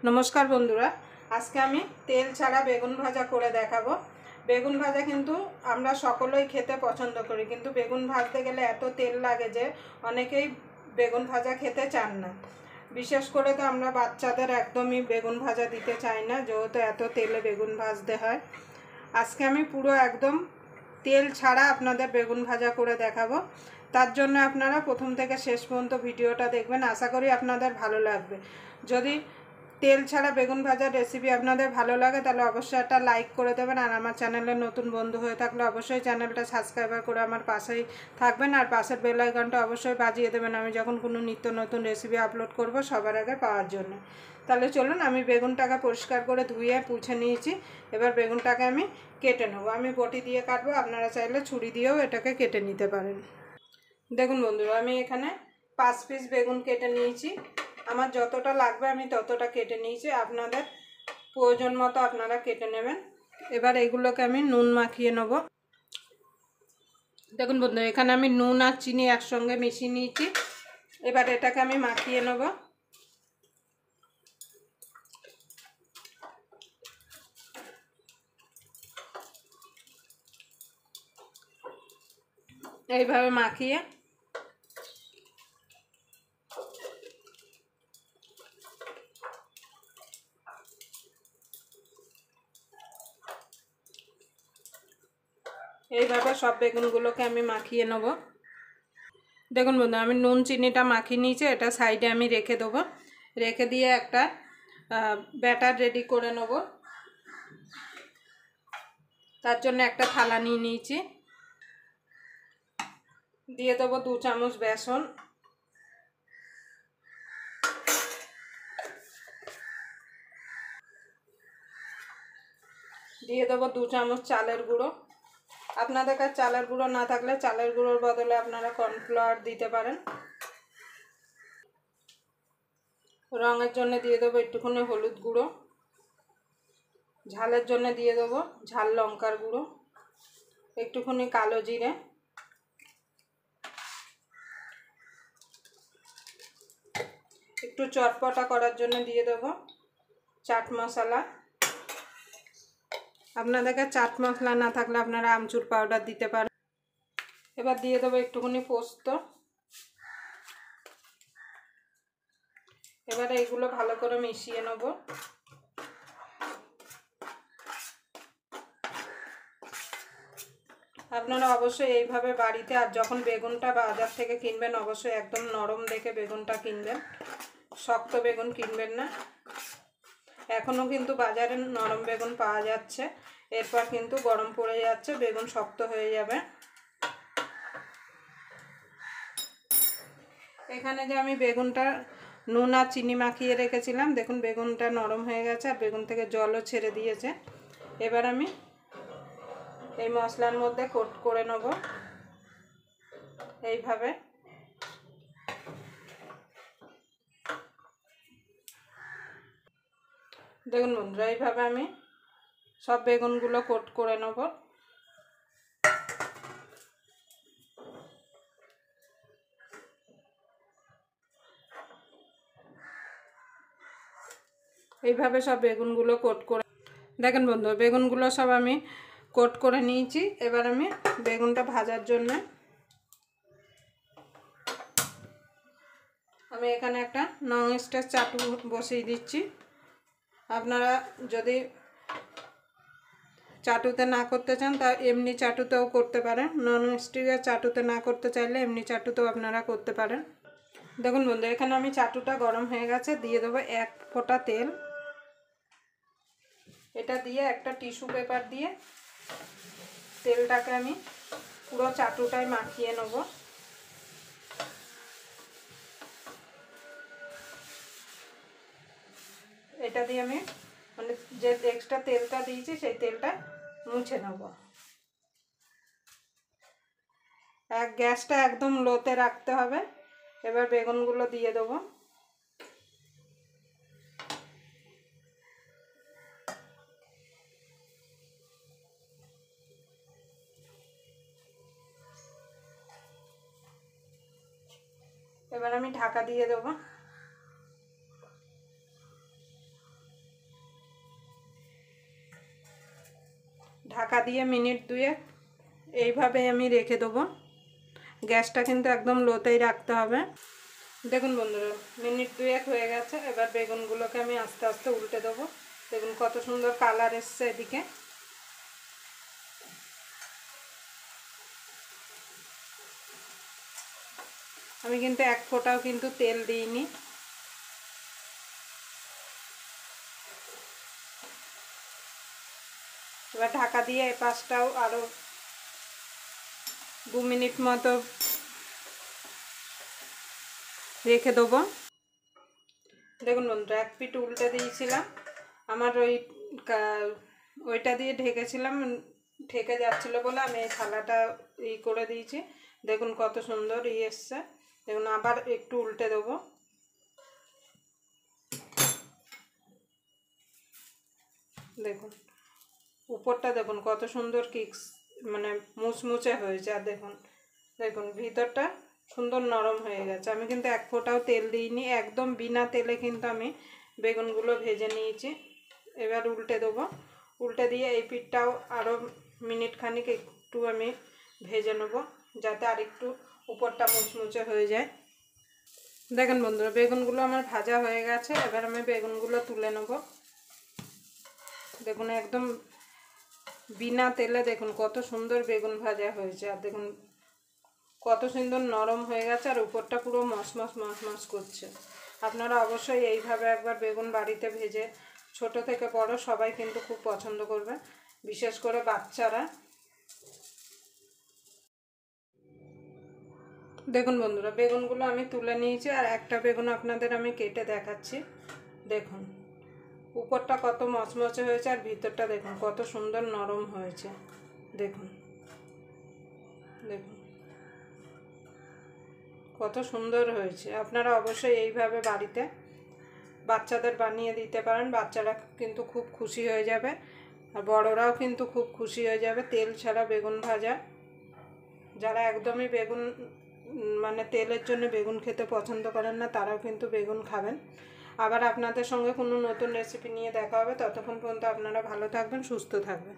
नमस्कार बंधुरा आज के आमी तेल छाड़ा बेगुन भाजा करे देखाबो। बेगुन भाजा किन्तु आमरा सकलेई खेते पसंद करी, किन्तु बेगुन भाजते गेले एत तेल लागे जे अनेकेई बेगुन भाजा खेते चान ना। विशेष करे तो आमरा बाच्चादेर एकदमई बेगुन भाजा दिते चाइ ना, जेहेतु एत तेले बेगुन भाजते हय। आज के आमी पुरो एकदम तेल छाड़ा आपनादेर बेगुन भाजा करे देखाबो। तार जन्य आपनारा प्रथम थेके शेष पर्यन्त भिडियोटा देखबेन, आशा करी आपनादेर भालो लागबे। यदि तेल छाड़ा बेगुन भाजार रेसिपि आपनादेर भालो लागे ताहले अवश्यई एकटा लाइक करे देबेन और आमार चैनेले नतून बंधु हये थाकले अवश्यई चैनेलटा सबस्क्राइब करे आमार पाशेई थाकबेन और पाशेर बेल आइकनटा अवश्यई बाजिये देबेन आमि जखन कोनो नित्य नतून रेसिपि आपलोड करब सबार आगे पाওয়ার জন্য। ताहले चलुन आमि बेगुनटाके परिष्कार करे धुए पुछे निয়েছি। एबार बेगुनटाके आमि केटे नेब। आमि बटी दिये काटबो, आपनारा चाइले छुरी दिয়েও एटाके केटे निते पारेन। देखुन बंधुरा आमि एखाने 5 पिस बेगुन केटे निয়েছি। আমার যতটা লাগবে আমি ততটা কেটে নিয়েছি, আপনাদের প্রয়োজন মতো আপনারা কেটে নেবেন। এবার এগুলোকে আমি নুন মাখিয়ে নেব। দেখুন বন্ধুরা এখানে আমি নুন আর চিনি একসঙ্গে মিশিয়ে নিয়েছি। এবার এটাকে আমি মাখিয়ে নেব। এইভাবে মাখিয়ে এইভাবে সব বেগুনগুলোকে আমি মাখিয়ে নেব। দেখুন বন্ধু আমি নুন চিনিটা মাখিয়ে নিয়েছি, এটা সাইডে আমি রেখে দেবো। রেখে দিয়ে একটা ব্যাটার রেডি করে নেব। তার জন্য একটা থালা নিয়ে নিয়েছি, দিয়ে দেবো 2 চামচ বেসন, দিয়ে দেবো 2 চামচ চালের গুঁড়ো। আপনাদের কাছে চালের গুঁড়ো না থাকলে চালের গুঁড়োর বদলে আপনারা কর্নফ্লাওয়ার দিতে পারেন। রঙের জন্য দিয়ে দেবো একটুখানি হলুদ গুঁড়ো, ঝালের জন্য দিয়ে দেবো ঝাল লঙ্কার গুঁড়ো, একটুখানি কালো জিরে, একটু চটপটা করার জন্য দিয়ে দেবো চাট মশলা। আপনাদের কাছে চাট মশলা না থাকলে আপনারা আমচুর পাউডার দিতে পারেন। এবার দিয়ে দেবো একটুখানি পোস্ত। এবারে এগুলো ভালো করে মিশিয়ে নেব। আপনারা অবশ্যই এইভাবে বাড়িতে আর যখন বেগুনটা বাজার থেকে কিনবেন অবশ্যই একদম নরম দেখে বেগুনটা কিনবেন, শক্ত বেগুন কিনবেন না। এখনও কিন্তু বাজারে নরম বেগুন পাওয়া যাচ্ছে, এরপর কিন্তু গরম পড়ে যাচ্ছে, বেগুন শক্ত হয়ে যাবে। এখানে যে আমি বেগুনটা নুন আর চিনি মাখিয়ে রেখেছিলাম, দেখুন বেগুনটা নরম হয়ে গেছে আর বেগুন থেকে জলও ছেড়ে দিয়েছে। এবার আমি এই মশলার মধ্যে কোট করে নেব এইভাবে। দেখুন বন্ধুরা এইভাবে আমি সব বেগুনগুলো কোট করে নেব। এইভাবে সব বেগুনগুলো কোট করে দেখেন বন্ধু বেগুনগুলো সব আমি কোট করে নিয়েছি। এবার আমি বেগুনটা ভাজার জন্য আমি এখানে একটা ননস্টিক চাটু বসিয়ে দিচ্ছি। আপনারা যদি চাটুতে না করতে চান তা এমনি চাটুতেও করতে পারেন, ননস্টিকের চাটুতে না করতে চাইলে এমনি চাটুতেও আপনারা করতে পারেন। দেখুন বন্ধু এখানে আমি চাটুটা গরম হয়ে গেছে, দিয়ে দেবো 1 ফোঁটা তেল। এটা দিয়ে একটা টিস্যু পেপার দিয়ে তেলটাকে আমি পুরো চাটুটায় মাখিয়ে নেব। এটা দিয়ে আমি মানে যে এক্সট্রা তেলটা দিয়েছি সেই তেলটা মুছে নেব। গ্যাসটা একদম লোতে রাখতে হবে। এবার বেগুনগুলো দিয়ে দেবো। এবার আমি ঢাকা দিয়ে দেবো। ঢাকা দিয়ে মিনিট 2 এইভাবে আমি রেখে দেবো। গ্যাসটা কিন্তু একদম লোতেই রাখতে হবে। দেখুন বন্ধুরা, মিনিট 2 হয়ে গেছে। এবার বেগুনগুলোকে আমি আস্তে আস্তে উল্টে দেবো। দেখুন কত সুন্দর কালার এসছে এদিকে। আমি কিন্তু এক ফোঁটাও কিন্তু তেল দিইনি। এবার ঢাকা দিয়ে এই পাশটাও আরও 2 মিনিট মতো রেখে দেবো। দেখুন বন্ধুরা, এক পিঠ উল্টে দিয়েছিলাম, আমার ওইটা দিয়ে ঢেকেছিলাম, ঢেকে যাচ্ছিলো বলে আমি এই থালাটা করে দিয়েছি। দেখুন কত সুন্দর এসছে। দেখুন আবার একটু উল্টে দেবো। দেখুন উপরটা দেখুন কত সুন্দর কিক্স মানে মুচমুচে হয়েছে। আর দেখুন দেখুন ভিতরটা সুন্দর নরম হয়ে গেছে। আমি কিন্তু এক ফোঁটাও তেল দিইনি, একদম বিনা তেলে কিন্তু আমি বেগুনগুলো ভেজে নিয়েছি। এবার উল্টে দেবো। উল্টে দিয়ে এই পিঠটাও আরও মিনিট খানিক একটু আমি ভেজে নেবো, যাতে আর একটু উপরটা মুচমুচে হয়ে যায়। দেখেন বন্ধুরা, বেগুনগুলো আমার ভাজা হয়ে গেছে। এবার আমি বেগুনগুলো তুলে নেব। দেখুন একদম বিনা তেলে দেখুন কত সুন্দর বেগুন ভাজা হয়েছে। আর দেখুন কত সুন্দর নরম হয়ে গেছে, আর উপরটা পুরো মসমস করছে। আপনারা অবশ্যই এইভাবে একবার বেগুন বাড়িতে ভেজে, ছোট থেকে বড় সবাই কিন্তু খুব পছন্দ করবে, বিশেষ করে বাচ্চারা। দেখুন বন্ধুরা, বেগুনগুলো আমি তুলে নিয়েছি, আর একটা বেগুন আপনাদের আমি কেটে দেখাচ্ছি। দেখুন উপরটা কত মচমচে হয়েছে, আর ভিতরটা দেখুন কত সুন্দর নরম হয়েছে। দেখুন দেখুন কত সুন্দর হয়েছে। আপনারা অবশ্যই এইভাবে বাড়িতে বাচ্চাদের বানিয়ে দিতে পারেন, বাচ্চারা কিন্তু খুব খুশি হয়ে যাবে, আর বড়রাও কিন্তু খুব খুশি হয়ে যাবে। তেল ছাড়া বেগুন ভাজা, যারা একদমই বেগুন মানে তেলের জন্য বেগুন খেতে পছন্দ করেন না, তারাও কিন্তু বেগুন খাবেন। আবার আপনাদের সঙ্গে কোনো নতুন রেসিপি নিয়ে দেখা হবে। ততক্ষণ পর্যন্ত আপনারা ভালো থাকবেন, সুস্থ থাকবেন।